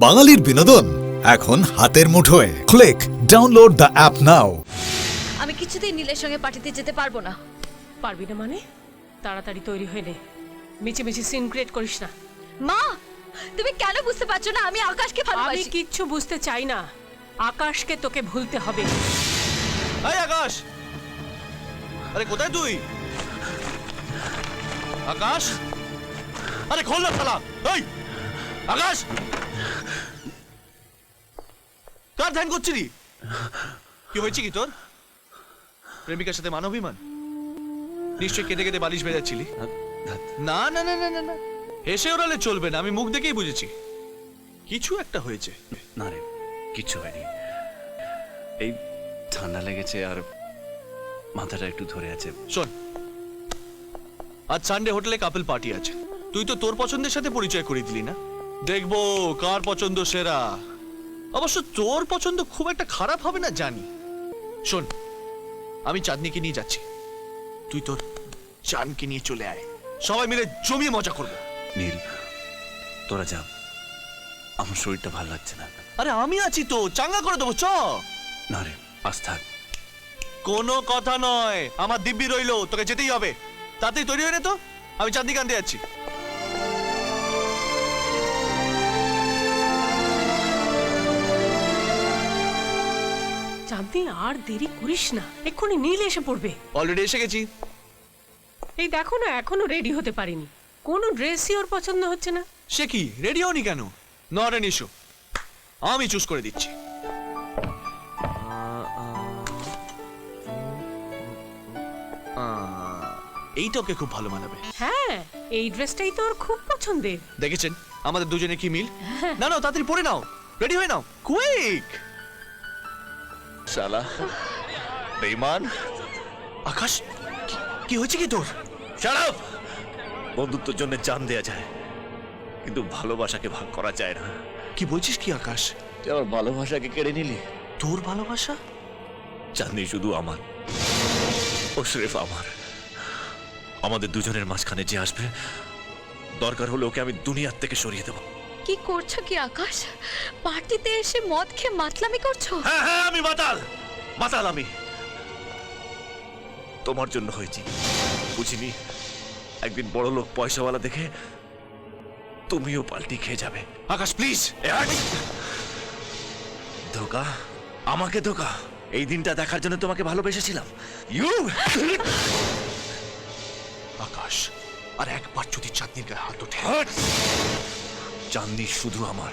বাঙালির বিনোদন এখন হাতের মুঠোয়। ক্লিক ডাউনলোড দ্য অ্যাপ নাও। আমি কিছুতেই নীলের সঙ্গে পার্টিতে যেতে পারবো না। পারবি না মানে? তাড়াতাড়ি তৈরি হয়ে নে, মিছিমিছি সিন ক্রিয়েট করিস না। মা, তুমি কেন বুঝতে পারছো না আমি আকাশকে আমি ভালোবাসি? কিচ্ছু বুঝতে চাই না, আকাশকে তোকে ভুলতে হবে। এই আকাশ, আরে কোথায় তুই? আকাশ, আরে খোল না শালা। এই আকাশ, কার ধ্যান করছিলি? কি হয়েছে কি তোর? প্রেমিকার সাথে মানবিমান? নিশ্চয় কেঁদে কেঁদে বালিশ বেজাচ্ছিলি। না না না না না না, হেসে ওড়ালে চলবে না, আমি মুখ দেখেই বুঝেছি কিছু একটা হয়েছে। না রে, কিচ্ছু হয়নি। এই ঠান্ডা লেগেছে আর মাথাটা একটু ধরে আছে। শোন, আজ সানডে হোটেলে কাপল পার্টি আছে, তুই তো তোর পছন্দের সাথে পরিচয় করিয়ে দিলি না। দেখবো কার পছন্দ সেরা। অবশ্য তোর পছন্দ খুব একটা খারাপ হবে না জানি। শোন, আমি চাঁদনিকে নিয়ে যাচ্ছি, তুই তোর চাঁদকে নিয়ে চলে আয়, সবাই মিলে জমিয়ে মজা করবো। নীল, তোরা যা, আমার শরীরটা ভালো লাগছে না। আরে আমি আছি তো, চাঙ্গা করে দেবো। চ না রে, আজ থাক। কোনো কথা নয়, আমার দিব্যি রইলো, তোকে যেতেই হবে। তাড়াতাড়ি তৈরি হয়ে নে তো, আমি চাঁদনিকে আনতে যাচ্ছি। চাঁদনি, আর দেরি করিস না, এক্ষুনি নীল এসে পড়বে। অলরেডি এসে গেছি। এই দেখো না, এখনো রেডি হতে পারিনি, কোনো ড্রেসই ওর পছন্দ হচ্ছে না। সে কি, রেডি হওনি কেন? নট অ্যান ইস্যু, আমি চুজ করে দিচ্ছি। এইটা ওকে খুব ভালো মানাবে। হ্যাঁ, এই ড্রেসটাই তো ওর খুব পছন্দের। দেখেছেন আমাদের দুজনে কি মিল? না না, তাড়াতাড়ি পরে নাও, রেডি হয়ে নাও, কুইক। শালা বেঈমান। আকাশ, কি হয়েছে কি তোর? Shut up! বন্ধুত্বের জন্য জান দেয়া যায়, কিন্তু ভালোবাসাকে ভাগ করা যায় না। কি বলছিস কি আকাশ? তুই আমার ভালোবাসাকে কেড়ে নিলি। তোর ভালোবাসা? চাঁদনি শুধু আমার, ও স্রেফ আমার। আমাদের দুজনের মাঝখানে যে আসবে, দরকার হলে ওকে আমি দুনিয়ার থেকে সরিয়ে দেবো। কি করছো কি আকাশ? পার্টিতে এসে মদ খেয়ে মাতলামি করছো? হ্যাঁ হ্যাঁ, আমি মাতাল, মাতাল আমি। তোমার জন্য হয়েছি, বুঝিনি একদিন বড় লোক পয়সাওয়ালা দেখে তুমিও পাল্টি খেয়ে যাবে। আকাশ প্লিজ। ধোকা, আমাকে ধোকা। এই দিনটা দেখার জন্য তোমাকে ভালোবেসেছিলাম। ইউ আকাশ, আর একবার যদি চাঁদনির গায়ে হাত ওঠে। চাঁদনি শুধু আমার,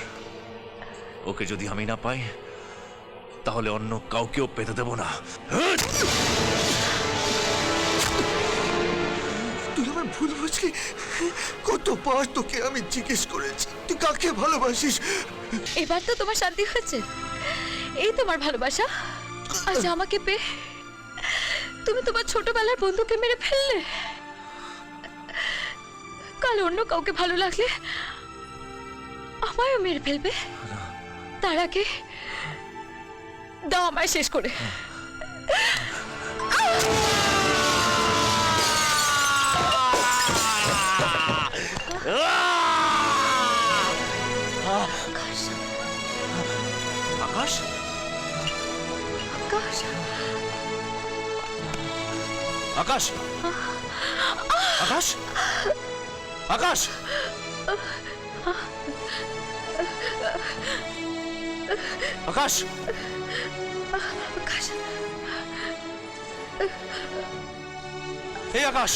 ওকে যদি আমি না পাই তাহলে অন্য কাউকেও পেতে দেব না। তুই আমার ভুল বুঝলি। কতবার তোকে আমি জিজ্ঞেস করেছি তুই কাকে ভালোবাসিস। এবার তো তোমার শান্তি হয়েছে? এই তোমার ভালোবাসা? আজ আমাকে পেয়ে তুমি তোমার ছোটবেলার বন্ধুকে মেরে ফেললে। কাল অন্য কাউকে ভালো লাগলে আমায়ও মেরে ফেলবে। তার আগে দাও আমায় শেষ করে। আকাশ, আকাশ, আকাশ, আকাশ, আকাশ, আকাশ, আকাশ, আকাশ, এই আকাশ,